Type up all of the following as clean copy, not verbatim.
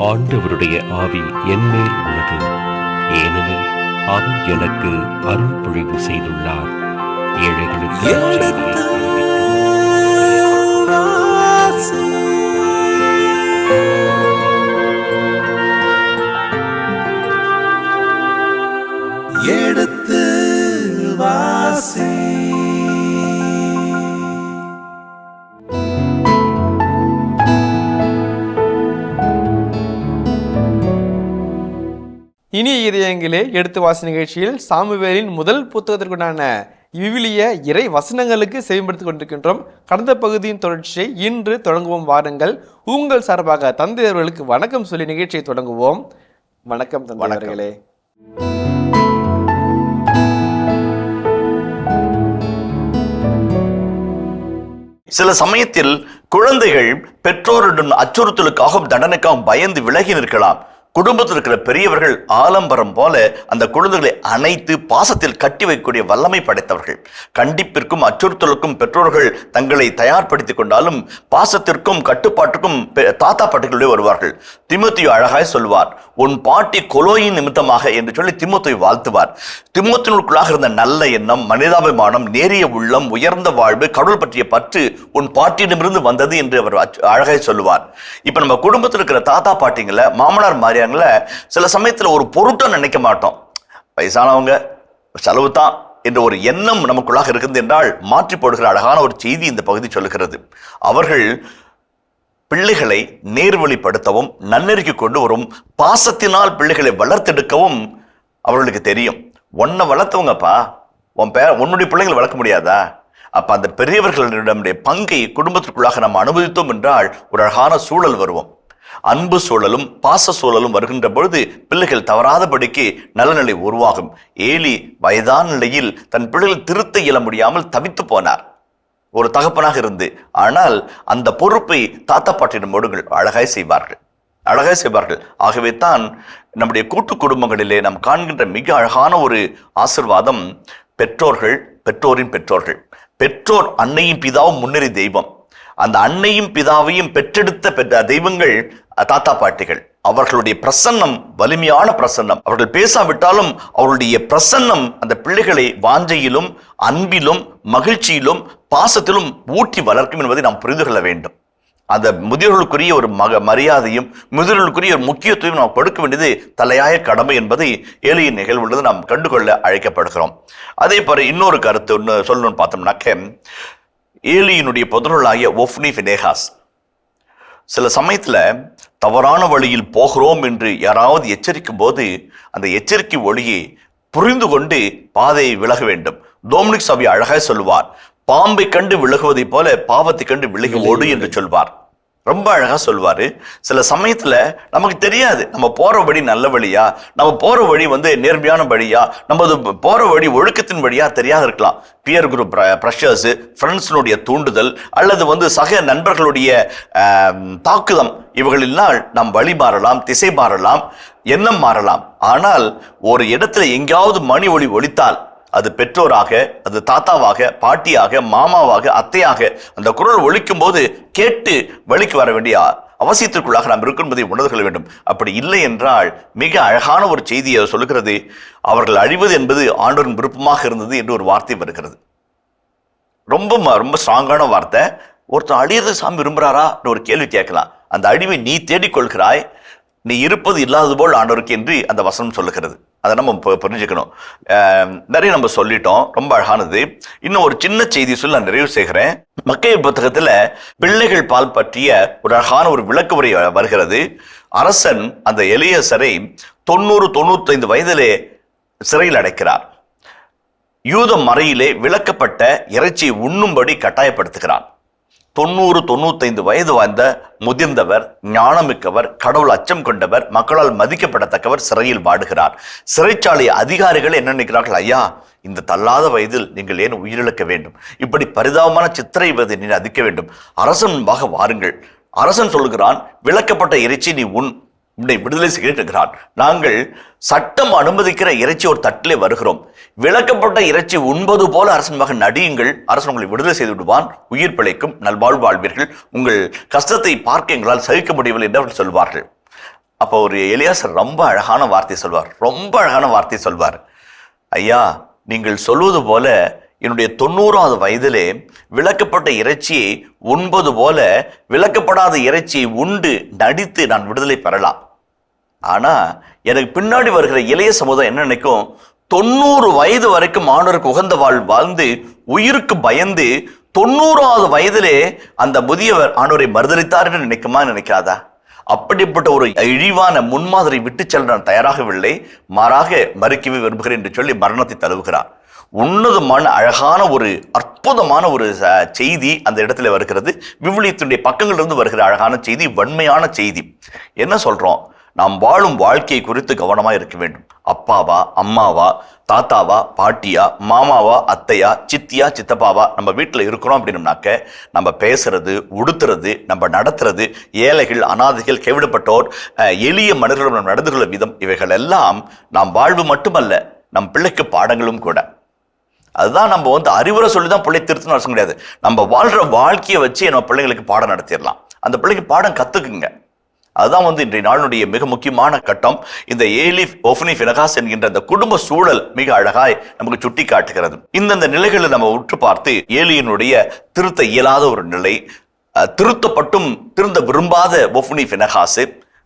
ஆண்டவருடைய ஆவி என்மேல் உள்ளது, ஏனெனில் அவர் எனக்கு அருள் பொழிவு செய்துள்ளார். ஏழைகளுக்கு எடுத்து வாசி. இனிய இதயங்களே, எடுத்து வாசி நிகழ்ச்சியில் சாமுவேலின் முதல் புத்தகத்திற்குண்டான விவிலிய இறை வசனங்களுக்கு செவிப்படுத்திக் கொண்டிருக்கின்றோம். கடந்த பகுதியின் தொடர்ச்சியை இன்று தொடங்குவோம். வாருங்கள், உங்கள் சார்பாக தந்தை அவர்களுக்கு வணக்கம் சொல்லி நிகழ்ச்சியை தொடங்குவோம். வணக்கம் தந்தை அவர்களே. சில சமயத்தில் குழந்தைகள் பெற்றோருடன் அச்சுறுத்தலுக்காகவும் தண்டனைக்காகவும் பயந்து விலகி நிற்கலாம். குடும்பத்தில் இருக்கிற பெரியவர்கள் ஆலம்பரம் போல அந்த குழந்தைகளை அணைத்து பாசத்தில் கட்டி வைக்கக்கூடிய வல்லமை படைத்தவர்கள். கண்டிப்பிற்கும் அச்சுறுத்தலுக்கும் பெற்றோர்கள் தங்களை தயார்படுத்திக் கொண்டாலும் பாசத்திற்கும் கட்டுப்பாட்டுக்கும் தாத்தா பாட்டிகளுடைய வருவார்கள். தீமோத்தேயு அழகாய் சொல்வார், உன் பாட்டி கொலோயின் நிமித்தமாக என்று சொல்லி தீமோத்தேயு வாழ்த்துவார். தீமோத்தேயுக்குள்ளாக இருந்த நல்ல எண்ணம், மனிதாபிமானம், நேரிய உள்ளம், உயர்ந்த வாழ்வு, கடவுள் பற்றிய பற்று உன் பாட்டியிடமிருந்து வந்தது என்று அவர் அழகாய் சொல்லுவார். இப்ப நம்ம குடும்பத்தில் இருக்கிற தாத்தா பாட்டிங்களை, மாமனார் மாறியாங்கள சில சமயத்துல ஒரு பொருட்டை நினைக்க மாட்டோம். வயசானவங்க, செலவு தான் என்ற ஒரு எண்ணம் நமக்குள்ளாக இருக்குது என்றால் மாற்றி போடுகிற அழகான ஒரு செய்தி இந்த பகுதி சொல்லுகிறது. அவர்கள் பிள்ளைகளை நேர்வழிப்படுத்தவும் நன்னெறிக்கு கொண்டு வரும், பாசத்தினால் பிள்ளைகளை வளர்த்தெடுக்கவும் அவர்களுக்கு தெரியும். உன்னை வளர்த்தவங்கப்பா, உன்னுடைய பிள்ளைகளை வளர்க்க முடியாதா? அப்ப அந்த பெரியவர்களிடமுடைய பங்கை குடும்பத்திற்குள்ளாக நாம் அனுபவித்தோம் என்றால் ஒரு அழகான சூழல் வருவோம். அன்பு சூழலும் பாச சூழலும் வருகின்ற பொழுது பிள்ளைகள் தவறாதபடிக்கு நல்ல நிலை உருவாகும். ஏலி வயதான நிலையில் தன் பிள்ளைகள் திருத்த இயல முடியாமல் தவித்து போனார், ஒரு தகப்பனாக இருந்து. ஆனால் அந்த பொறுப்பை தாத்தா பாட்டியிடம் மோடுங்கள் அழகாய் செய்வார்கள். ஆகவே தான் நம்முடைய கூட்டு குடும்பங்களிலே நாம் காண்கின்ற மிக அழகான ஒரு ஆசிர்வாதம், பெற்றோர்கள் பெற்றோரின் பெற்றோர்கள். பெற்றோர் அன்னையும் பிதாவும் முன்னேறி தெய்வம். அந்த அன்னையும் பிதாவையும் பெற்றெடுத்த தெய்வங்கள் தாத்தா பாட்டிகள். அவர்களுடைய பிரசன்னம் வலிமையான பிரசன்னம். அவர்கள் பேசாவிட்டாலும் அவர்களுடைய பிரசன்னம் அந்த பிள்ளைகளை வாஞ்சையிலும் அன்பிலும் மகிழ்ச்சியிலும் பாசத்திலும் ஊட்டி வளர்க்கும் என்பதை நாம் புரிந்து கொள்ள வேண்டும். அந்த முதியோர்களுக்குரிய ஒரு மரியாதையும் முதியோர்களுக்குரிய ஒரு முக்கியத்துவம் நாம் கொடுக்க வேண்டியது தலையாய கடமை என்பதை ஏலியின் நிகழ்வுள்ளது நாம் கண்டுகொள்ள அழைக்கப்படுகிறோம். அதே போல இன்னொரு கருத்து ஒன்று சொல்லணும்னு பார்த்தோம்னாக்க, ஏலியினுடைய புதல்வர்களாகிய ஒஃப்னி ஃபினேகாஸ் சில சமயத்துல தவறான வழியில் போகிறோம் என்று யாராவது எச்சரிக்கும் போது அந்த எச்சரிக்கை ஒளியை புரிந்து கொண்டு பாதையை விலக வேண்டும். டோமினிக் சாவி அழகாய் சொல்லுவார், பாம்பை கண்டு விலகுவதை போல பாவத்தை கண்டு விலகி ஓடு என்று சொல்வார். ரொம்ப அழகா சொல்வாரு. சில சமயத்துல நமக்கு தெரியாது நம்ம போற வழி நல்ல வழியா, நம்ம போற வழி நேர்மையான வழியா, நம்ம போற வழி ஒழுக்கத்தின் வழியா தெரியாது இருக்கலாம். பியர் குரூப் ப்ரெஷர்ஸ், ஃப்ரெண்ட்ஸினுடைய தூண்டுதல் அல்லது சக நண்பர்களுடைய தாக்குதம், இவர்களெல்லாம் நாம் வழி மாறலாம், திசை மாறலாம், எண்ணம் மாறலாம். ஆனால் ஒரு இடத்துல எங்கேயாவது மணி ஒளி ஒலித்தால் அது பெற்றோராக, அது தாத்தாவாக, பாட்டியாக, மாமாவாக, அத்தையாக அந்த குரல் ஒலிக்கும் போது கேட்டு வழிக்கு வர வேண்டிய அவசியத்திற்குள்ளாக நாம் இருக்கும் என்பதை உணர்ந்து கொள்ள வேண்டும். அப்படி இல்லை என்றால் மிக அழகான ஒரு செய்தியை சொல்லுகிறது, அவர்கள் அழிவது என்பது ஆண்டவரின் விருப்பமாக இருந்தது என்று ஒரு வார்த்தை வருகிறது. ரொம்ப ரொம்ப ஸ்ட்ராங்கான வார்த்தை. ஒருத்தர் அழியது சாமி விரும்புகிறாரா ஒரு கேள்வி கேட்கலாம். அந்த அழிவை நீ தேடிக்கொள்கிறாய், நீ இருப்பது இல்லாதது போல் ஆண்டவருக்கு என்று அந்த வசனம் சொல்லுகிறது. அதை நம்ம புரிஞ்சுக்கணும். நிறைய நம்ம சொல்லிட்டோம், ரொம்ப அழகானது. இன்னும் ஒரு சின்ன செய்தி சொல்லி நான் நிறைவு செய்கிறேன். மக்கள் புத்தகத்துல பிள்ளைகள் பால் பற்றிய ஒரு அழகான ஒரு விளக்க உரை வருகிறது. அரசன் அந்த எலியசரை 90-95 வயதிலே சிறையில் அடைக்கிறார். யூத மறையிலே விளக்கப்பட்ட இறைச்சியை உண்ணும்படி கட்டாயப்படுத்துகிறான். 90-95 வயது வாழ்ந்த முதிர்ந்தவர், ஞானமிக்கவர், கடவுள் அச்சம் கொண்டவர், மக்களால் மதிக்கப்படத்தக்கவர் சிறையில் வாடுகிறார். சிறைச்சாலை அதிகாரிகள் என்ன நினைக்கிறார்கள், ஐயா இந்த தள்ளாத வயதில் நீங்கள் ஏன் உயிரிழக்க வேண்டும், இப்படி பரிதாபமான சித்திரைவதை நீ அதிக்க வேண்டும், அரசன் முன்பாக வாருங்கள். அரசன் சொல்லுகிறான், விளக்கப்பட்ட இறைச்சி நீ உன்னை விடுதலை செய்கிறான். நாங்கள் சட்டம் அனுமதிக்கிற இறைச்சி ஒரு தட்டிலே வருகிறோம், விளக்கப்பட்ட இறைச்சி உண்பது போல அரசன் மகன் நடியுங்கள், அரசன் உங்களை விடுதலை செய்து விடுவான், உயிர் பிழைக்கும், நல்வாழ்வு வாழ்வீர்கள், உங்கள் கஷ்டத்தை பார்க்க எங்களால் சகிக்க முடியவில்லை என்று அவர்கள் சொல்வார்கள். அப்போ ஒரு எலியாசர் ரொம்ப அழகான வார்த்தை சொல்வார். ஐயா, நீங்கள் சொல்வது போல என்னுடைய 90வது வயதிலே விலக்கப்பட்ட இறைச்சியை உண்பது போல விலக்கப்படாத இறைச்சியை உண்டு நடித்து நான் விடுதலை பெறலாம். ஆனா எனக்கு பின்னாடி வருகிற இளைய சமுதாயம் என்ன நினைக்கும்? 90 வயது வரைக்கும் ஆண்டவருக்கு உகந்த வாழ்ந்து உயிருக்கு பயந்து 90வது வயதிலே அந்த முதியவர் ஆண்டவரை மறுதலித்தார் என்று நினைக்காதா? அப்படிப்பட்ட ஒரு இழிவான முன்மாதிரி விட்டு செல்ல நான் தயாராகவில்லை, மாறாக மறுக்கவே விரும்புகிறேன் என்று சொல்லி மரணத்தை தழுவுகிறார். உன்னதமான அழகான ஒரு அற்புதமான ஒரு செய்தி அந்த இடத்துல வருகிறது. விவிலியத்தினுடைய பக்கங்களிலிருந்து வருகிற அழகான செய்தி, வன்மையான செய்தி. என்ன சொல்றோம்? நாம் வாழும் வாழ்க்கையை குறித்து கவனமா இருக்க வேண்டும். அப்பாவா, அம்மாவா, தாத்தாவா, பாட்டியா, மாமாவா, அத்தையா, சித்தியா, சித்தப்பாவா நம்ம வீட்டில் இருக்கிறோம் அப்படின்னம்னாக்க நம்ம பேசுறது, உடுத்துறது, நம்ம நடத்துறது, ஏழைகள், அனாதைகள், கைவிடப்பட்டோர், எளிய மனிதர்களும் நம்ம நடந்து கொள்ள விதம், இவைகள் எல்லாம் நாம் வாழ்வு மட்டுமல்ல, நம் பிள்ளைக்கு பாடங்களும் கூட. அதுதான் நம்ம அறிவுரை சொல்லி தான் பிள்ளை திருத்தணும் அவசியம் கிடையாது. நம்ம வாழ்ற வாழ்க்கையை வச்சு நம்ம பிள்ளைங்களுக்கு பாடம் நடத்திடலாம். அந்த பிள்ளைக்கு பாடம் கத்துக்குங்க. அதுதான் இன்றைய நாளுடைய மிக முக்கியமான கட்டம். இந்த ஏலி, ஒஃப்னி, பினகாஸ் என்கின்ற அந்த குடும்ப சூழல் மிக அழகாய் நமக்கு சுட்டி காட்டுகிறது. இந்தந்த நிலைகளை நம்ம உற்று பார்த்து ஏலியினுடைய திருத்த இயலாத ஒரு நிலை, திருத்தப்பட்டும் திருந்த விரும்பாத ஒஃப்னி, பினகாஸ்,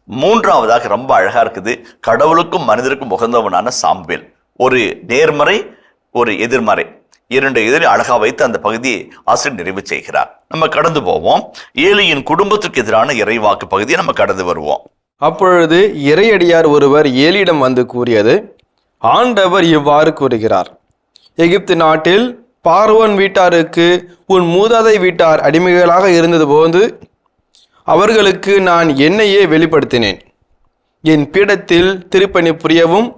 மூன்றாவதாக ரொம்ப அழகா இருக்குது, கடவுளுக்கும் மனிதருக்கும் உகந்தவனான சாமுவேல். ஒரு நேர்மறை, ஒரு எதிர்மறை, இரண்டு எதிரி அழகா வைத்து அந்த பகுதியை ஆசிரியர் நிறைவு செய்கிறார். நம்ம கடந்து போவோம். ஏலியின் குடும்பத்திற்கு எதிரான இறைவாக்கு பகுதியை நம்ம கடந்து வருவோம். அப்பொழுது இறையடியார் ஒருவர் ஏலியிடம் வந்து கூறியது, ஆண்டவர் இவ்வாறு கூறுகிறார், எகிப்து நாட்டில் பார்வோன் வீட்டாருக்கு உன் மூதாதை வீட்டார் அடிமைகளாக இருந்தது போது அவர்களுக்கு நான் என்னையே வெளிப்படுத்தினேன். என் பீடத்தில் திருப்பணி புரியவும்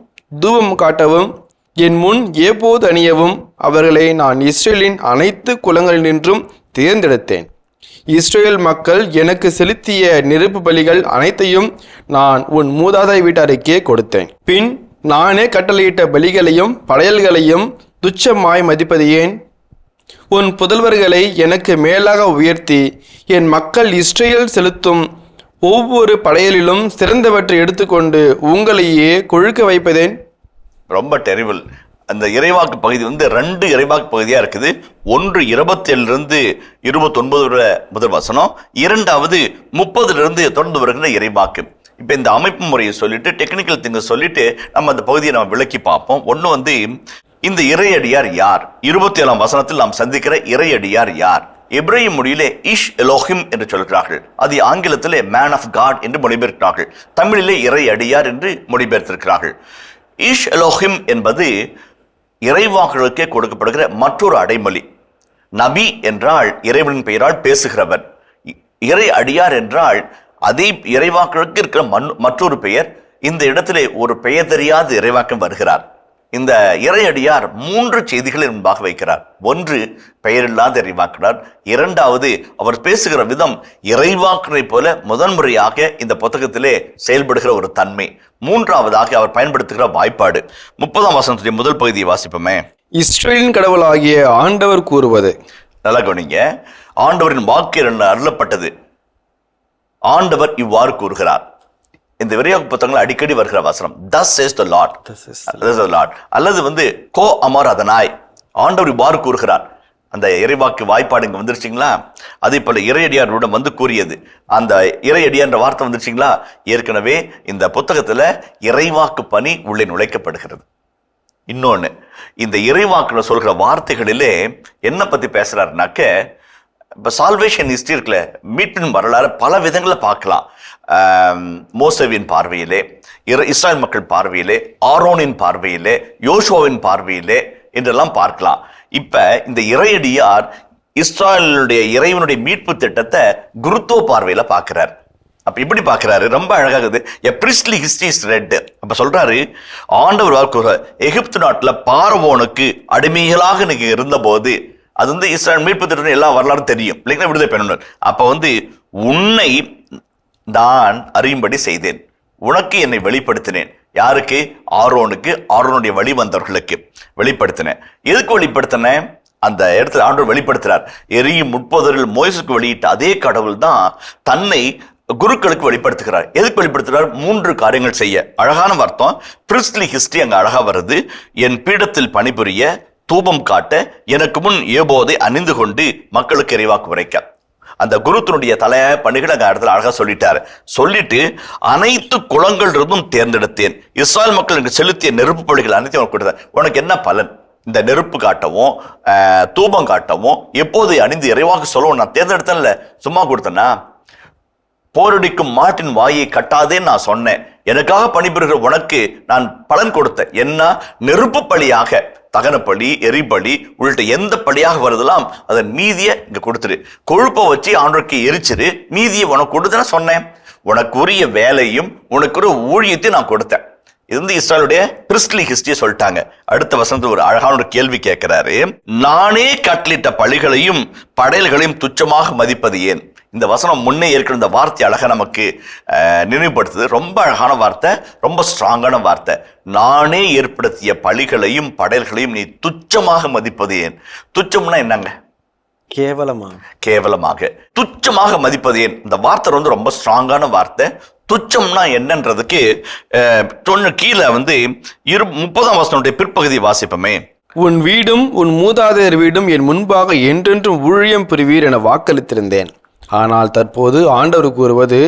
தூபம் காட்டவும் என் முன் ஏபோது அணியவும் அவர்களை நான் இஸ்ரேலின் அனைத்து குலங்களினின்றும் தேர்ந்தெடுத்தேன். இஸ்ரேல் மக்கள் எனக்கு செலுத்திய நெருப்பு பலிகள் அனைத்தையும் நான் உன் மூதாதை வீட்டாருக்கே கொடுத்தேன். பின் நானே கட்டளையிட்ட பலிகளையும் படையல்களையும் துச்சமாய் மதிப்பது ஏன்? உன் புதல்வர்களை எனக்கு மேலாக உயர்த்தி என் மக்கள் இஸ்ரேல் செலுத்தும் ஒவ்வொரு படையலிலும் சிறந்தவற்றை எடுத்துக்கொண்டு உங்களையே கொழுக்க வைப்பதேன்? ரொம்ப டெரிபிள். அந்த இறைவாக்கு பகுதி 2 இறைவாக்கு பகுதியா இருக்குது. ஒன்று 27 29 முதல் வசனம், இரண்டாவது 30 தொடர்ந்து வருகிற இறைவாக்கு. இப்ப இந்த அமைப்பு முறையை சொல்லிட்டு, டெக்னிக்கல் திங்க சொல்லிட்டு நம்ம அந்த பகுதியை நம்ம விளக்கி பார்ப்போம். ஒண்ணு இந்த இறையடியார் யார்? 27ஆம் வசனத்தில் நாம் சந்திக்கிற இறையடியார் யார்? எபிரேய மொழியிலே இஷ் எலோஹிம் என்று சொல்கிறார்கள். அது ஆங்கிலத்திலே மேன் ஆஃப் காட் என்று மொழிபெயர்க்கிறார்கள். தமிழிலே இறையடியார் என்று மொழிபெயர்த்திருக்கிறார்கள். இஷ் எலோஹிம் என்பது இறைவாக்குகளுக்கே கொடுக்கப்படுகிற மற்றொரு அடைமொழி. நபி என்றால் இறைவனின் பெயரால் பேசுகிறவர். இறை அடியார் என்றால் அதே இறைவாக்குகளுக்கு இருக்கிற மற்றொரு பெயர். இந்த இடத்திலே ஒரு பெயர் தெரியாத இறைவாக்கம் வருகிறார். இந்த இறையடியார் 3 செய்திகளை முன்பாக வைக்கிறார். ஒன்று, பெயரில்லாத இறைவாக்கினார். இரண்டாவது, அவர் பேசுகிற விதம் இறைவாக்கினை போல முதன்முறையாக இந்த புத்தகத்திலே செயல்படுகிற ஒரு தன்மை. மூன்றாவதாக அவர் பயன்படுத்துகிற வாய்ப்பாடு. 30ஆம் வசனத்துடைய முதல் பகுதியை வாசிப்போமே. இஸ்ரேலின் கடவுளாகிய ஆண்டவர் கூறுவது. நல்லா கவனிங்க. ஆண்டவரின் வாக்கு அருளப்பட்டது. ஆண்டவர் இவ்வாறு கூறுகிறார். இந்த விரைவாக்கு புத்தகங்கள் அடிக்கடி வருகிற வசனம் thus says the Lord, அல்லது கோ அமர் அதனாய், ஆண்டவர் இவ்வாறு கூறுகிறார். அந்த இறைவாக்கு வாய்ப்பாடு இங்க வந்துருச்சுங்களா? அதே போல இறையடியாரிடம் கூறியது, அந்த இறையடியார் என்ற வார்த்தை வந்துருச்சுங்களா? ஏற்கனவே இந்த புத்தகத்துல இறைவாக்கு பணி உள்ளே நுழைக்கப்படுகிறது. இன்னொன்னு, இந்த இறைவாக்குல சொல்கிற வார்த்தைகளிலே என்ன பத்தி பேசுறாருனாக்க, இப்ப சால்வேஷன் ஹிஸ்டரி இருக்குல்ல, மீட்பின் வரலாறு பல விதங்களை பார்க்கலாம். மோசேவின் பார்வையிலே, இஸ்ராயல் மக்கள் பார்வையிலே, ஆரோனின் பார்வையிலே, யோசுவாவின் பார்வையிலே என்றெல்லாம் பார்க்கலாம். இப்ப இந்த இறையடியார் இஸ்ராயலுடைய இறைவனுடைய மீட்பு திட்டத்தை குருத்துவ பார்வையில பார்க்கிறார். அப்ப இப்படி பார்க்கிறாரு, ரொம்ப அழகாகுது. A priestly history is read. அப்ப சொல்றாரு, ஆண்டவர் வாக்கு, எகிப்து நாட்டுல பார்வோனுக்கு அடிமைகளாக நீங்க இருந்த போது, அது இஸ்ராயல் மீட்பு திட்டம் எல்லா வரலாறும் தெரியும் இல்லைங்களா? விடுதலை பெறணும். அப்ப உன்னை நான் அறியும்படி செய்தேன், உனக்கு என்னை வெளிப்படுத்தினேன். யாருக்கு? ஆரோனுக்கு, ஆரோனுடைய வழி வந்தவர்களுக்கு வெளிப்படுத்தினேன். எதுக்கு வெளிப்படுத்தினேன்? அந்த இடத்துல ஆண்டவர் வெளிப்படுத்துறார். எரியும் முட்பொதரில் மோசேசுக்கு வெளியிட்ட அதே கடவுள் தான் தன்னை குருக்களுக்கு வெளிப்படுத்துகிறார். எதுக்கு வெளிப்படுத்துகிறார்? 3 காரியங்கள் செய்ய. அழகான வார்த்தம், பிரிஸ்ட்லி ஹிஸ்டரி அங்க அழகா வருது. என் பீடத்தில் பணிபுரிய, தூபம் காட்ட, எனக்கு முன் ஏபோதை அணிந்து கொண்டு மக்களுக்கு இறைவாக்கு உரைக்க. அந்த குருத்தினுடைய தலையாய பணிகள் அங்க இடத்துல அழகா சொல்லிட்டு அனைத்து குலங்கள் இருந்தும் தேர்ந்தெடுத்தேன். இஸ்ராயல் மக்கள் எனக்கு செலுத்திய நெருப்பு பலிகள் அனைத்தையும் உனக்கு கொடுத்தேன். உனக்கு என்ன பலன்? இந்த நெருப்பு காட்டவும் தூபம் காட்டவும் எப்போது அணிந்து இறைவாக்கு சொல்லவும் நான் தேர்ந்தெடுத்தேன்ல, சும்மா கொடுத்தேன்னா? போரடிக்கும் மாட்டின் வாயை கட்டாதேன்னு நான் சொன்னேன். எனக்காக பணிபுரிகிற உனக்கு நான் பலன் கொடுத்தேன். என்ன? நெருப்பு பலியாக, தகனப்பலி, எரிபலி உள்ளிட்ட எந்த பலியாக வருதெல்லாம் அதன் மீதியை இங்க கொடுத்துரு. கொழுப்பை வச்சு ஆண்டவருக்கு எரிச்சிரு, மீதியை உனக்கு கொடுத்தேன்னு சொன்னேன். உனக்கு உரிய வேலையும் உனக்கு ஒரு ஊழியத்தையும் நான் கொடுத்தேன். இது வந்து இஸ்ராயலுடைய பிரிஸ்ட்லி ஹிஸ்டரியை சொல்லிட்டாங்க. அடுத்த வசனத்துல ஒரு அழகான ஒரு கேள்வி கேட்கிறாரு. நானே கட்டளிட்ட பலிகளையும் படையல்களையும் துச்சமாக மதிப்பது ஏன்? இந்த வசனம் முன்னே இருக்கிற இந்த வார்த்தை அழகா நமக்கு நினைவுபடுத்துது. ரொம்ப அழகான வார்த்தை, ரொம்ப ஸ்ட்ராங்கான வார்த்தை. நானே ஏற்படுத்திய பலிகளையும் படையல்களையும் நீ துச்சமாக மதிப்பது ஏன்? துச்சம்னா என்னங்க? கேவலமாக, துச்சமாக மதிப்பது ஏன்? இந்த வார்த்தை வந்து ரொம்ப ஸ்ட்ராங்கான வார்த்தை. துச்சம்னா என்னன்றதுக்கு கீழே வந்து 30ஆம் வசனத்துடைய பிற்பகுதி வாசிப்போமே. உன் வீடும் உன் மூதாதையர் வீடும் என் முன்பாக என்றென்றும் ஊழியம் புரிவீர் என வாக்களித்திருந்தேன். ஆனால் தற்போது ஆண்டவர் கூறுவது,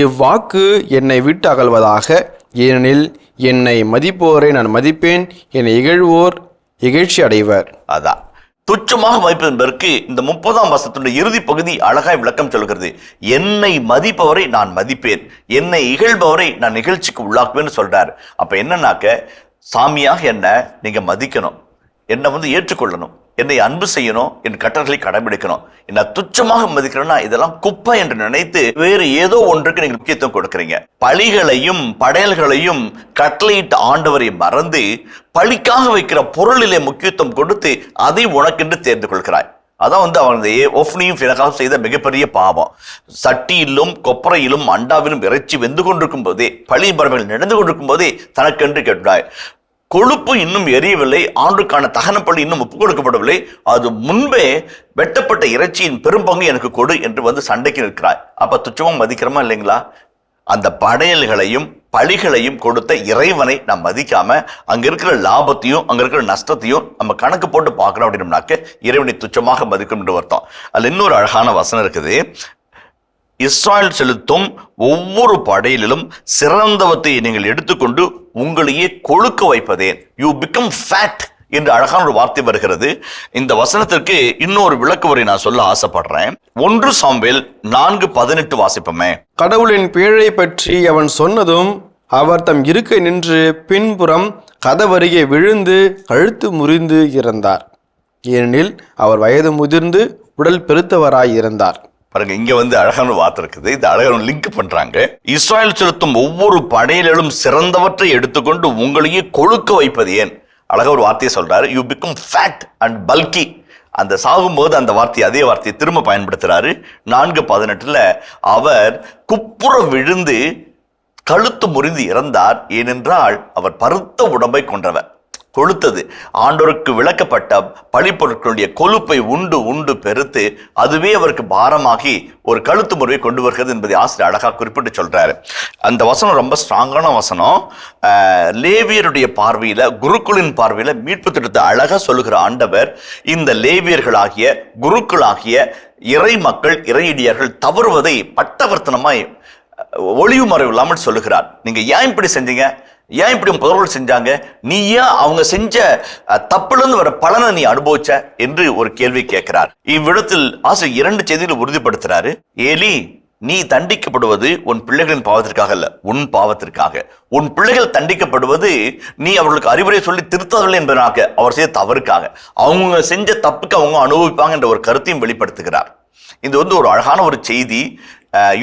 இவ்வாக்கு என்னை விட்டு அகல்வதாக. ஏனெனில் என்னை மதிப்போரை நான் மதிப்பேன், என்னை இகழ்வோர் இகழ்ச்சி அடைவர். அதான் துச்சமாக மதிப்பது என்பதற்கு இந்த 30ஆம் வசனத்துடைய இறுதி பகுதி அழகாய் விளக்கம் சொல்கிறது. என்னை மதிப்பவரை நான் மதிப்பேன், என்னை இகழ்பவரை நான் நிகழ்ச்சிக்கு உள்ளாக்குவேன்னு சொல்றாரு. அப்ப என்னன்னாக்க, சாமியாக என்ன நீங்க மதிக்கணும், என்னை வந்து ஏற்றுக்கொள்ளணும், என்னை அன்பு செய்யணும், என் கட்டளைகளை கடைபிடிக்கணும். என்ன துச்சமாக மதிக்கிறேன்னா இதெல்லாம் குப்பை என்று நினைத்து வேறு ஏதோ ஒன்றுக்கு நீங்க முக்கியத்துவம் கொடுக்குறீங்க. பலிகளையும் படையல்களையும் கட்டளையிட்ட ஆண்டவரை மறந்து பலிக்காக வைக்கிற பொருளிலே முக்கியத்துவம் கொடுத்து அதை உனக்கென்று தேர்ந்து கொள்கிறாய். அதான் வந்து அவனுடைய ஒஃப்னியும் ஃபினகாவும் செய்த மிகப்பெரிய பாவம். சட்டியிலும் கொப்பரையிலும் அண்டாவிலும் இறைச்சி வெந்து கொண்டிருக்கும் போதே, பழி பறவைகள் நடந்து கொண்டிருக்கும் போதே தனக்கென்று கேட்டாய். கொழுப்பு இன்னும் எரியவில்லை, ஆண்டுக்கான தகன பலி இன்னும் ஒப்புக் கொடுக்கப்படவில்லை, அது முன்பே வெட்டப்பட்ட இறைச்சியின் பெரும்பங்கு எனக்கு கொடு என்று வந்து சண்டைக்கு நிற்கிறாய். அப்ப துச்சமும் மதிக்கிறோமா இல்லைங்களா? அந்த படையல்களையும் பலிகளையும் கொடுத்த இறைவனை நாம் மதிக்காம அங்க இருக்கிற லாபத்தையும் அங்க இருக்கிற நஷ்டத்தையும் நம்ம கணக்கு போட்டு பார்க்கணும் அப்படின்னம்னாக்க இறைவனை துச்சமாக மதிக்கும் என்று அர்த்தம். அதுல இன்னொரு அழகான வசனம் இருக்குது. இஸ்ராயல் செலுத்தும் ஒவ்வொரு படையிலும் சிறந்தவத்தை நீங்கள் எடுத்துக்கொண்டு உங்களையே கொழுக்க வைப்பதேன். யூ பிகம் ஃபேட் என்று அழகான ஒரு வார்த்தை வருகிறது. இந்த வசனத்திற்கு இன்னொரு விளக்கு வரை நான் சொல்ல ஆசைப்படுறேன். 1 சாமுவேல் 4:18 வாசிப்போமே. கடவுளின் பேழை பற்றி அவன் சொன்னதும், அவர் தம் இருக்கை நின்று பின்புறம் கதவருகே விழுந்து கழுத்து முறிந்து இறந்தார். ஏனெனில் அவர் வயது முதிர்ந்து உடல் பெருத்தவராய் இருந்தார். பாருங்க, இங்க வந்து அழகான வார்த்தை இருக்குது. இந்த அழகான லிங்க் பண்றாங்க. இஸ்ராயல் செலுத்தும் ஒவ்வொரு படையிலும் சிறந்தவற்றை எடுத்துக்கொண்டு உங்களையே கொழுக்க வைப்பது ஏன்? அழகா ஒரு வார்த்தையை சொல்றாரு. யூ பிகம் ஃபேட் அண்ட் பல்கி. அந்த சாகும்போது அந்த வார்த்தையை, அதே வார்த்தையை திரும்ப பயன்படுத்துறாரு. 4:18 அவர் குப்புற விழுந்து கழுத்து முறிந்து இறந்தார். ஏனென்றால் அவர் பருத்த உடம்பை கொண்டவர். கொழுத்தது ஆண்டோருக்கு விளக்கப்பட்ட பழிப்பொருட்களுடைய கொழுப்பை உண்டு உண்டு பெருத்து அதுவே அவருக்கு பாரமாகி ஒரு கழுத்து முறையை கொண்டு வருகிறது என்பதை ஆசிரியர் அழகா குறிப்பிட்டு சொல்றாரு. அந்த வசனம் ரொம்ப ஸ்ட்ராங்கான வசனம். லேவியருடைய பார்வையில, குருக்களின் பார்வையில மீட்பு திட்டத்தை அழகா சொல்லுகிற ஆண்டவர் இந்த லேவியர்களாகிய குருக்களாகிய இறை மக்கள், இறையடியார்கள் தவறுவதை பட்டவர்த்தனமாய் ஒளிவு மறைவு இல்லாமல் சொல்லுகிறார். நீங்க ஏன் இப்படி செஞ்சீங்க, ஏன் இப்படி புதர்கள் செஞ்சாங்க, நீ ஏன் அவங்க செஞ்ச தப்புலேருந்து வர பலனை நீ அனுபவிச்ச என்று ஒரு கேள்வி கேட்கிறார். இவ்விடத்தில் ஆசிரியர் 2 செய்திகளை உறுதிப்படுத்துறாரு. ஏலி, நீ தண்டிக்கப்படுவது உன் பிள்ளைகளின் பாவத்திற்காக அல்ல, உன் பாவத்திற்காக. உன் பிள்ளைகள் தண்டிக்கப்படுவது நீ அவர்களுக்கு அறிவுரை சொல்லி திருத்தவில்லை என்பதற்காக, அவர் செய்த தவறுக்காக, அவங்க செஞ்ச தப்புக்கு அவங்க அனுபவிப்பாங்க என்ற ஒரு கருத்தையும் வெளிப்படுத்துகிறார். இது வந்து ஒரு அழகான ஒரு செய்தி.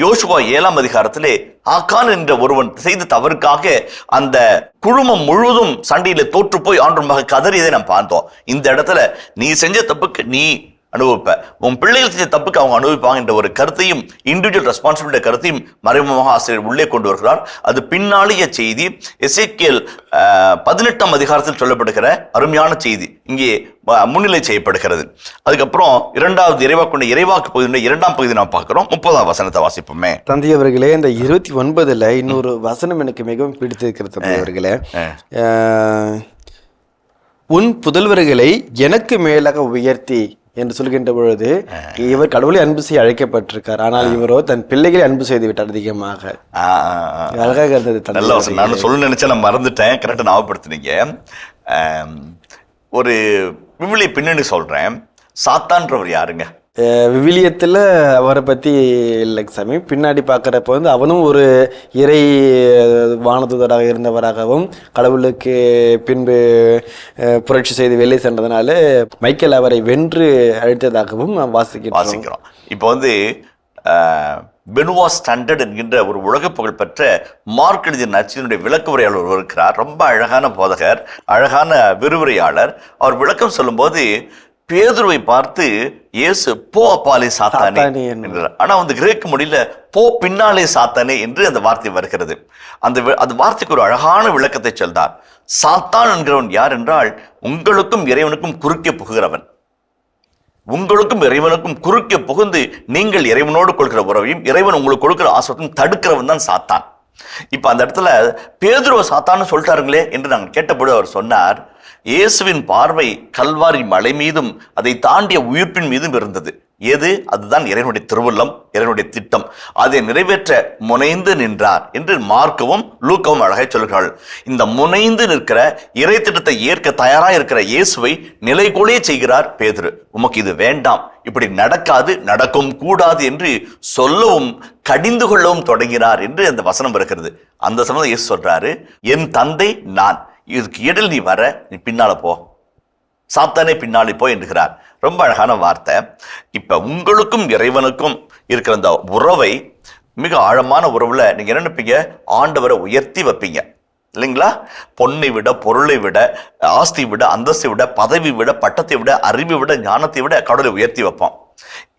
யோசுவா 7ஆம் அதிகாரத்திலே ஆக்கான் என்ற ஒருவன் செய்த தவறுக்காக அந்த குழுமம் முழுவதும் சண்டையில தோற்று போய் ஆண்டவருமாக கதறியதை நாம் பார்த்தோம். இந்த இடத்துல நீ செஞ்ச தப்புக்கு நீ அனுபவிப்ப. உன் பிள்ளைகள் செஞ்ச தப்புக்கு அவங்க அனுபவிப்பாங்க என்ற ஒரு கருத்தையும், இண்டிவிஜுவல் ரெஸ்பான்சிபிலிட்டி கருத்தையும் மறைமுகமாக ஆசிரியர் உள்ளே கொண்டு வருகிறார். அது பின்னாளிய செய்தி. எசேக்கியேல் 18ஆம் அதிகாரத்தில் சொல்லப்படுகிற அருமையான செய்தி இங்கே முன்னிலை செய்யப்படுகிறது. அதுக்கப்புறம் இரண்டாவது இறைவாக்கு பகுதியுடைய 2ஆம் பகுதி நாம் பார்க்கிறோம். 30ஆம் வசனத்தை வாசிப்போமே. தந்தை அவர்களே, இந்த 29ல இன்னொரு வசனம் எனக்கு மிகவும் பிடித்திருக்கிறது தந்தை அவர்களே. உன் புதல்வர்களை எனக்கு மேலாக உயர்த்தி என்று சொல்கின்ற பொழுது, இவர் கடவுளை அன்பு செய்ய அழைக்கப்பட்டிருக்கார், ஆனால் இவரோ தன் பிள்ளைகளை அன்பு செய்து விட்டார் அதிகமாக. அழகாக இருந்தது. நல்ல வசனம். நான் சொல்ல நினைச்சேன், நான் மறந்துட்டேன். கரெக்டா ஞாபகப்படுத்தினீங்க. ஒரு விவிலிய பின்னணி சொல்றேன். சாத்தான்றவர் யாருங்க? விவிலியத்துல அவரை பத்தி இல்லை சாமி. பின்னாடி பார்க்குறப்ப வந்து அவனும் ஒரு இறை வானதூதராக இருந்தவராகவும் கடவுளுக்கு பின்பு புரட்சி செய்து வெளியே சென்றதுனால மைக்கேல் அவரை வென்று அழைத்ததாகவும் வாசிக்கிறோம். இப்போ வந்து பெனுவா ஸ்டாண்டர்ட் என்கின்ற ஒரு உலக புகழ் பெற்ற மார்க் எழுதிய நற்செய்தியினுடைய விளக்குரையாளர் ஒருவர் இருக்கிறார். ரொம்ப அழகான போதகர், அழகான விரிவுரையாளர். அவர் விளக்கம் சொல்லும்போது பேதுருவை பார்த்து இயேசு போ அப்பாலே சாத்தானே என்கிறார். ஆனா வந்து கிரேக்க மொழியில போ பின்னாலே சாத்தானே என்று அந்த வார்த்தை வருகிறது. அந்த வார்த்தைக்கு ஒரு அழகான விளக்கத்தை சொல்றார். சாத்தான் என்கிறவன் யார் என்றால், உங்களுக்கும் இறைவனுக்கும் குறுக்கே புகுகிறவன். உங்களுக்கும் இறைவனுக்கும் குறுக்கே புகுந்து நீங்கள் இறைவனோடு கொள்கிற உறவையும் இறைவன் உங்களுக்கு கொடுக்கிற ஆசையும் தடுக்கிறவன் தான் சாத்தான். இப்ப அந்த இடத்துல பேதுருவை சாத்தான்னு சொல்லிட்டாருங்களே என்று நாங்கள் கேட்டபோது அவர் சொன்னார், இயேசுவின் பார்வை கல்வாரி மலை மீதும் அதை தாண்டிய உயிர்ப்பின் மீதும் இருந்தது. எது? அதுதான் இறைவனுடைய திருவுள்ளம், இறைவனுடைய திட்டம். அதை நிறைவேற்ற முனைந்து நின்றார் என்று மார்க்கவும் லூக்காவும் அழகாய் சொல்கிறார்கள். இந்த முனைந்து நிற்கிற இறை திட்டத்தை ஏற்க தயாராக இருக்கிற இயேசுவை நிலைகொள்ளே செய்கிறார் பேதுரு. உமக்கு இது வேண்டாம், இப்படி நடக்காது, நடக்கும் கூடாது என்று சொல்லவும் கடிந்து கொள்ளவும் தொடங்கினார் என்று அந்த வசனம் இருக்கிறது. அந்த சமயம் இயேசு சொல்றாரு, என் தந்தை நான், இதுக்கு இடையில் நீ வர, நீ பின்னால போ, சாத்தானே பின்னாலே போ என்கிறார். ரொம்ப அழகான வார்த்தை. இப்ப உங்களுக்கும் இறைவனுக்கும் இருக்கிற அந்த உறவை, மிக ஆழமான உறவுல நீங்க என்ன நினைப்பீங்க? ஆண்டவரை உயர்த்தி வைப்பீங்க இல்லைங்களா? பொன்னை விட, பொருளை விட, ஆஸ்தி விட, அந்தஸ்தை விட, பதவி விட, பட்டத்தை விட, அறிவை விட, ஞானத்தை விட கடவுளை உயர்த்தி வைப்போம்.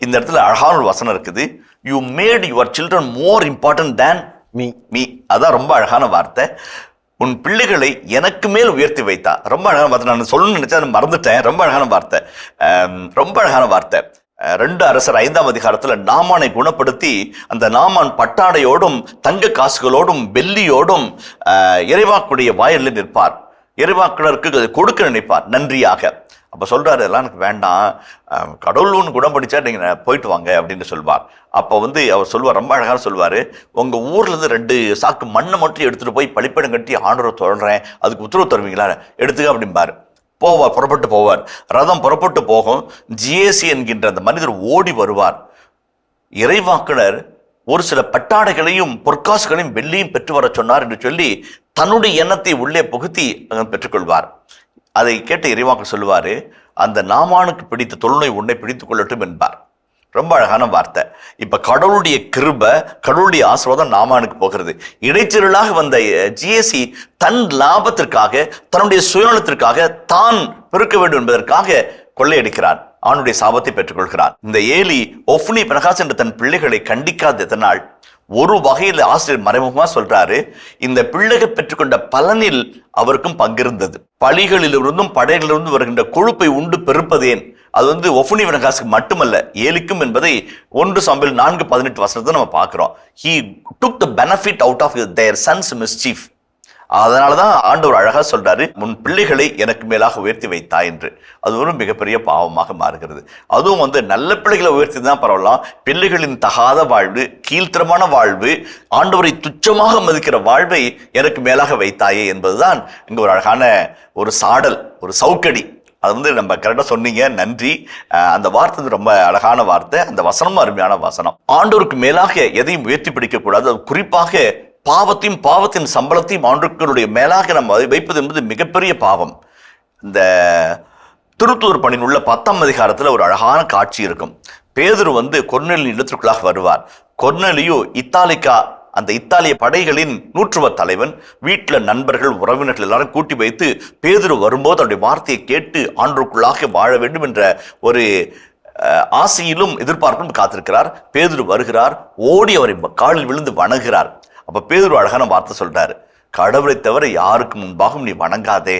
இந்த இடத்துல அழகான ஒரு வசனம் இருக்குது. You mat your children more important than me. அதான் ரொம்ப அழகான வார்த்தை. உன் பிள்ளைகளை எனக்கு மேல் உயர்த்தி வைத்தா. ரொம்ப அழகான வார்த்தை. நான் சொல்லணும்னு நினைச்சா மறந்துட்டேன். ரொம்ப அழகான வார்த்தை, ரொம்ப அழகான வார்த்தை. 2 அரசர் 5ஆம் அதிகாரத்துல நாமானை குணப்படுத்தி அந்த நாமான் பட்டாடையோடும் தங்க காசுகளோடும் வெள்ளியோடும் இறைவாக்குடைய வாயிலில் நிற்பார். இறைவாக்குனருக்கு கொடுக்க நினைப்பார் நன்றியாக. அப்ப சொல்றாரு, எல்லாம் எனக்கு வேண்டாம், கடவுள் ஒன்று குணப்படுச்சா நீங்க போயிட்டு வாங்க அப்படின்னு சொல்வார். அப்போ வந்து அவர் சொல்லுவார், ரொம்ப அழகாக சொல்லுவார், உங்க ஊர்ல இருந்து 2 சாக்கு மண்ணை மட்டும் எடுத்துட்டு போய் பழிப்படம் கட்டி ஆண்டவரை தொடர்றேன், அதுக்கு உத்தரவு தருவீங்களா? எடுத்துக்க அப்படிம்பாரு. போவார், புறப்பட்டு போவார். ரதம் புறப்பட்டு போகும். ஜிஏசி என்கின்ற அந்த மனிதர் ஓடி வருவார். இறைவாக்குனர் ஒரு சில பட்டாடைகளையும் பொற்காசுகளையும் வெள்ளியும் பெற்று வர சொன்னார் என்று சொல்லி தன்னுடைய எண்ணத்தை உள்ளே புகுத்தி பெற்றுக்கொள்வார். அதை கேட்டு இறைவாக்கு சொல்லுவாரு, அந்த நாமானுக்கு பிடித்த தொழுநோய் உன்னை பிடித்துக் கொள்ளட்டும் என்பார். ரொம்ப அழகான வார்த்தை. இப்ப கடவுளுடைய கிருப, கடவுளுடைய ஆசீர்வாதம் நாமானுக்கு போகிறது. இடைச்செருளாக வந்த ஜிஎஸ்சி தன் லாபத்திற்காக, தன்னுடைய சுயநலத்திற்காக, தான் பெருக்க வேண்டும் என்பதற்காக கொள்ளையடிக்கிறார். ஆணுடைய சாபத்தை பெற்றுக்கொள்கிறார். இந்த ஏலி ஒஃப்னி பிரகாஷ் என்ற தன் பிள்ளைகளை கண்டிக்காததனால் ஒரு வகையில் ஆசிரியர் மறைமுகமா சொல்றாரு, இந்த பிள்ளைகள் பெற்றுக்கொண்ட பலனில் அவருக்கும் பங்கிருந்தது. பழிகளிலிருந்தும் படைகளிலிருந்து வருகின்ற கொழுப்பை உண்டு பெருப்பதேன். அது வந்து ஒஃப்னி பிரகாஷுக்கு மட்டுமல்ல, ஏலிக்கும் என்பதை 1 சாமுவேல் 4:18 வசனத்தை நம்ம பார்க்கிறோம். He took the benefit out of their son's mischief. அதனாலதான் ஆண்டவர் அழகா சொல்றாரு, உன் பிள்ளைகளை எனக்கு மேலாக உயர்த்தி வைத்தா என்று. அது ஒரு மிகப்பெரிய பாவமாக மாறுகிறது. அதுவும் வந்து நல்ல பிள்ளைகளை உயர்த்தி தான் பரவலாம். பிள்ளைகளின் தகாத வாழ்வு, கீழ்த்தரமான வாழ்வு, ஆண்டவரை துச்சமாக மதிக்கிற வாழ்வை எனக்கு மேலாக வைத்தாயே என்பதுதான் இங்க ஒரு அழகான ஒரு சாடல், ஒரு சவுக்கடி. அது வந்து நம்ம கரெக்டா சொன்னீங்க, நன்றி. அந்த வார்த்தை ரொம்ப அழகான வார்த்தை. அந்த வசனமும் அருமையான வசனம். ஆண்டவருக்கு மேலாக எதையும் உயர்த்தி பிடிக்க கூடாது. அது குறிப்பாக பாவத்தையும் பாவத்தின் சம்பளத்தையும் ஆண்டவருடைய மேலாக நம்ம வைப்பது என்பது மிகப்பெரிய பாவம். இந்த திருத்தூதர் பணியில் உள்ள 10ஆம் அதிகாரத்துல ஒரு அழகான காட்சி இருக்கும். பேதுரு வந்து கொர்நேலியின் இல்லத்திற்குள்ளாக வருவார். கொர்நேலியோ இத்தாலிக்கா, அந்த இத்தாலிய படைகளின் 100 தலைவன், வீட்டில் நண்பர்கள் உறவினர்கள் எல்லாரும் கூட்டி வைத்து பேதுரு வரும்போது அவருடைய வார்த்தையை கேட்டு ஆண்டவருக்குள்ளாக வாழ வேண்டும் என்ற ஒரு ஆசையிலும் எதிர்பார்ப்பும் காத்திருக்கிறார். பேதுரு வருகிறார், ஓடி அவரை காலில் விழுந்து வணங்குகிறார். அப்ப பேதுரு அழகான வார்த்தை சொல்றாரு, கடவுளை தவிர யாருக்கு முன்பாகவும் நீ வணங்காதே,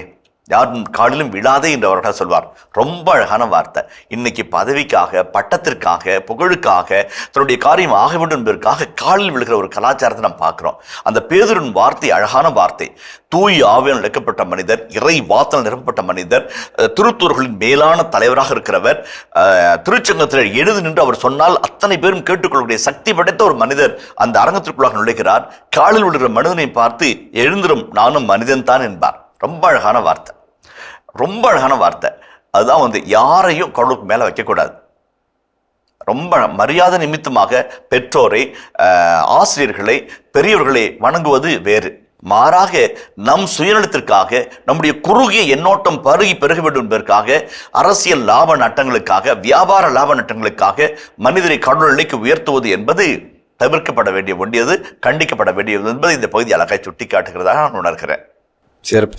யாரும் காலிலும் விழாதே என்று அவர்கள் சொல்வார். ரொம்ப அழகான வார்த்தை. இன்னைக்கு பதவிக்காக, பட்டத்திற்காக, புகழுக்காக, தன்னுடைய காரியம் ஆக வேண்டும் என்பதற்காக காலில் விழுகிற ஒரு கலாச்சாரத்தை நாம் பார்க்கிறோம். அந்த பேதுருவின் வார்த்தை அழகான வார்த்தை. தூய் ஆவியால் நிரப்பப்பட்ட மனிதர், இறை வார்த்தையால் நிரப்பப்பட்ட மனிதர், திருத்தூர்களின் மேலான தலைவராக இருக்கிறவர், திருச்சங்கத்தில் எழுது நின்று அவர் சொன்னால் அத்தனை பேரும் கேட்டுக்கொள்ளக்கூடிய சக்தி படைத்த ஒரு மனிதர் அந்த அரங்கத்திற்குள்ளாக நுழைகிறார். காலில் விழுகிற மனிதனை பார்த்து எழுந்திரும், நானும் மனிதன் தான் என்பார். ரொம்ப அழகான வார்த்தை, ரொம்ப அழகான வார்த்தை. அதுதான் யாரையும் கடவுளுக்கு மேல வைக்கக்கூடாது. ரொம்ப மரியாதை நிமித்தமாக பெற்றோரை, ஆசிரியர்களை, பெரியவர்களை வணங்குவது வேறு. மாறாக நம் சுயநலத்திற்காக, நம்முடைய குறுகிய எண்ணோட்டம் பருகி பெருக வேண்டும் என்பதற்காக, அரசியல் லாப நட்டங்களுக்காக, வியாபார லாப நட்டங்களுக்காக மனிதரை கடவுள் நிலைக்கு உயர்த்துவது என்பது தவிர்க்கப்பட வேண்டியது, கண்டிக்கப்பட வேண்டியது என்பதை இந்த பகுதி அழகாய் சுட்டி காட்டுகிறதாக நான் உணர்கிறேன்.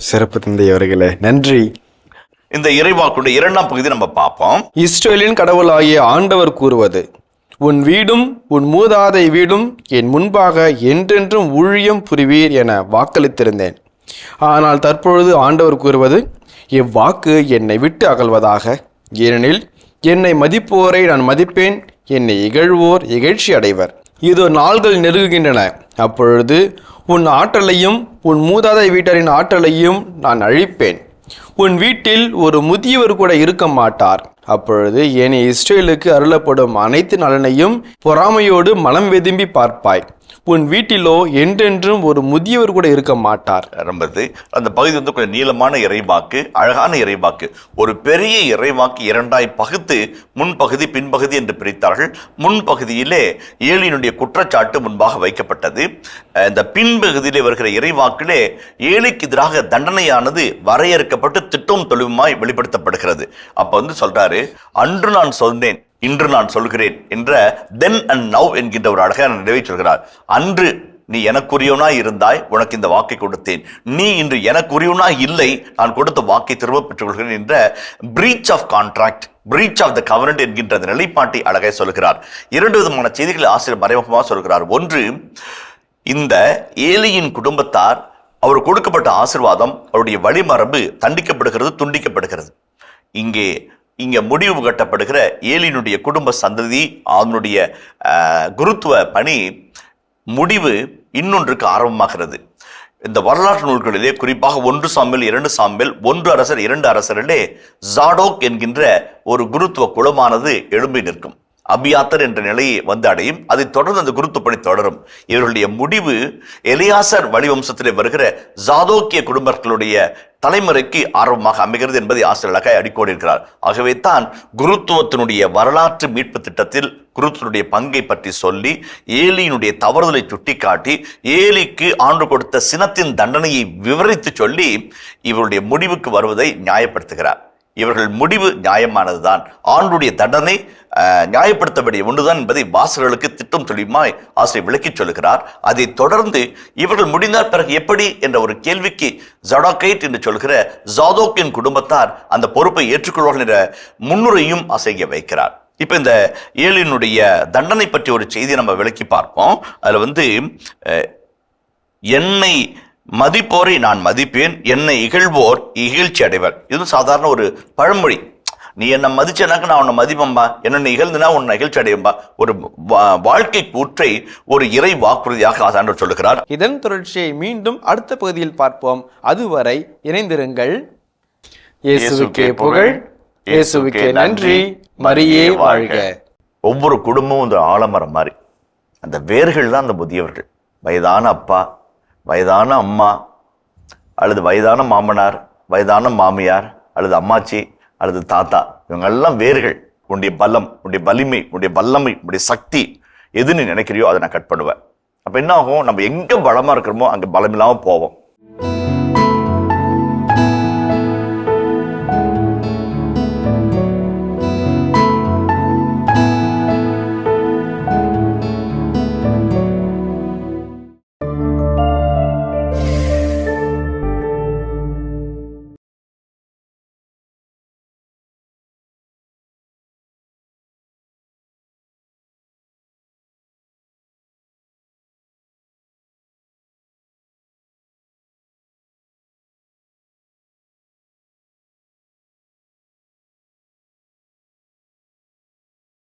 சிறப்பு தந்தை அவர்களே, நன்றி. இந்த இறைவாக்குடைய இரண்டாம் பகுதி நம்ம பார்ப்போம். இஸ்ரவேலின் கடவுளாகிய ஆண்டவர் கூறுவது, உன் வீடும் உன் மூதாதை வீடும் என் முன்பாக என்றென்றும் ஊழியம் புரிவீர் என வாக்களித்திருந்தேன். ஆனால் தற்பொழுது ஆண்டவர் கூறுவது, இவ்வாக்கு என்னை விட்டு அகல்வதாக. ஏனெனில் என்னை மதிப்போரை நான் மதிப்பேன், என்னை இகழ்வோர் இகழ்ச்சி அடைவர். இதோ நாள்கள் நெருங்குகின்றன, அப்பொழுது உன் ஆற்றலையும் உன் மூதாதை வீட்டரின் ஆற்றலையும் நான் அழிப்பேன். உன் வீட்டில் ஒரு முதியவர் கூட இருக்க மாட்டார். அப்பொழுது ஏனே இஸ்ரேலுக்கு அருளப்படும் அனைத்து நலனையும் பொறாமையோடு மனம் வெதும்பி பார்ப்பாய். உன் வீட்டிலோ என்றென்றும் ஒரு முதியவர் கூட இருக்க மாட்டார். என்பது அந்த பகுதி கொஞ்சம் நீளமான இறைவாக்கு, அழகான இறைவாக்கு. ஒரு பெரிய இறைவாக்கு இரண்டாய் பகுத்து முன்பகுதி பின்பகுதி என்று பிரித்தார்கள். முன்பகுதியிலே ஏலியினுடைய குற்றச்சாட்டு முன்பாக வைக்கப்பட்டது. இந்த பின்பகுதியிலே வருகிற இறைவாக்கிலே ஏலிக்கு எதிராக தண்டனையானது வரையறுக்கப்பட்டு திட்டம் தெளிவுமாய் வெளிப்படுத்தப்படுகிறது. அப்ப சொல்றாரு, அன்று நான் சொன்னேன், இன்று நான் சொல்கிறேன் என்ற தென் அண்ட் நவ் என்கின்ற ஒரு அழகான நிறைவை சொல்கிறார். அன்று நீ எனக்குரியவனாய் இருந்தாய், உனக்கு இந்த வாக்கை கொடுத்தேன். நீ இன்று எனக்குரியவனாய் இல்லை, நான் கொடுத்த வாக்கை திரும்ப பெற்றுக் கொள்கிறேன் என்ற breach of contract, breach of the covenant என்கின்ற நிலைப்பாட்டை அழகாய் சொல்கிறார். இரண்டு விதமான செய்திகளை ஆசிரியர் மறைமுகமாக சொல்கிறார். ஒன்று, இந்த ஏலியின் குடும்பத்தார் அவர் கொடுக்கப்பட்ட ஆசீர்வாதம், அவருடைய வழிமரபு தண்டிக்கப்படுகிறது, துண்டிக்கப்படுகிறது. இங்கே முடிவு கட்டப்படுகிற ஏலியினுடைய குடும்ப சந்ததி, அதனுடைய குருத்துவ பணி முடிவு இன்னொன்றுக்கு ஆரம்பமாகிறது. இந்த வரலாற்று நூல்களிலே குறிப்பாக 1 சாமுவேல் 2 சாமுவேல் 1 அரசர் 2 அரசரிலே ஜாடோக் என்கின்ற ஒரு குருத்துவ குலமானது எழும்பி நிற்கும். அபியாத்தர் என்ற நிலையை அடையும். அதை தொடர்ந்து அந்த குருத்துவ பணி தொடரும். இவர்களுடைய முடிவு எலியாசர் வழிவம்சத்திலே வருகிற ஜாதோக்கிய குடும்பங்களுடைய தலைமுறைக்கு ஆர்வமாக அமைகிறது என்பதை ஆசிரியர் அடிக்கோடி இருக்கிறார். ஆகவே தான் குருத்துவத்தினுடைய வரலாற்று மீட்பு திட்டத்தில் குருத்துவனுடைய பங்கை பற்றி சொல்லி, ஏலியினுடைய தவறுதலை சுட்டிக்காட்டி, ஏலிக்கு ஆண்டு கொடுத்த சினத்தின் தண்டனையை விவரித்து சொல்லி இவருடைய முடிவுக்கு வருவதை நியாயப்படுத்துகிறார். இவர்கள் முடிவு நியாயமானதுதான், ஆண்டுடைய தண்டனை நியாயப்படுத்த வேண்டிய ஒன்றுதான் என்பதை வாசகர்களுக்கு திட்டம் தெளிவாய் ஆசிரியர் விளக்கி சொல்லுகிறார். அதை தொடர்ந்து இவர்கள் முடிந்தால் பிறகு எப்படி என்ற ஒரு கேள்விக்கு ஜடாக்கைட் என்று சொல்கிற ஜாதோக்கின் குடும்பத்தார் அந்த பொறுப்பை ஏற்றுக்கொள்வார்கள் என்ற முன்னுரையும் ஆசிரியர் வைக்கிறார். இப்ப இந்த ஏலியினுடைய தண்டனை பற்றி ஒரு செய்தியை நம்ம விளக்கி பார்ப்போம். அதுல என்னை மதிப்போரை நான் மதிப்பேன், என்னை இகழ்வோர் இகழ்ச்சி அடைவர். இது சாதாரண ஒரு பழமொழி. நீ என்னை மதிச்சனாக்க நான் உன்னை மதிப்பம்பா, என்ன இகழ்ந்துனா உன்னை இகழ்ச்சி அடையும்பா. ஒரு வாழ்க்கை கூற்றை ஒரு இறை வாக்குறுதியாக ஆண்டவர் சொல்லுகிறார். இதன் தொடர்ச்சியை மீண்டும் அடுத்த பகுதியில் பார்ப்போம். அதுவரை இணைந்திருங்கள். இயேசுவுக்கே புகழ், இயேசுவுக்கே நன்றி, மரியே வாழ்க. ஒவ்வொரு குடும்பமும் இந்த ஆலமரம் மாதிரி, அந்த வேர்கள் தான் அந்த முதியவர்கள். வயதான அப்பா, வயதான அம்மா, அல்லது வயதான மாமனார், வயதான மாமியார், அல்லது அம்மாச்சி, அல்லது தாத்தா, இவங்கெல்லாம் வேர்கள். உன்னுடைய பலம், உன்னுடைய வலிமை, உன்னுடைய வல்லமை, உன்னுடைய சக்தி எது நீ நினைக்கிறியோ அதை நான் கட் பண்ணுவேன். அப்போ என்ன ஆகும்? நம்ம எங்கே பலமாக இருக்கிறோமோ அங்கே பலம் இல்லாமல் போவோம்.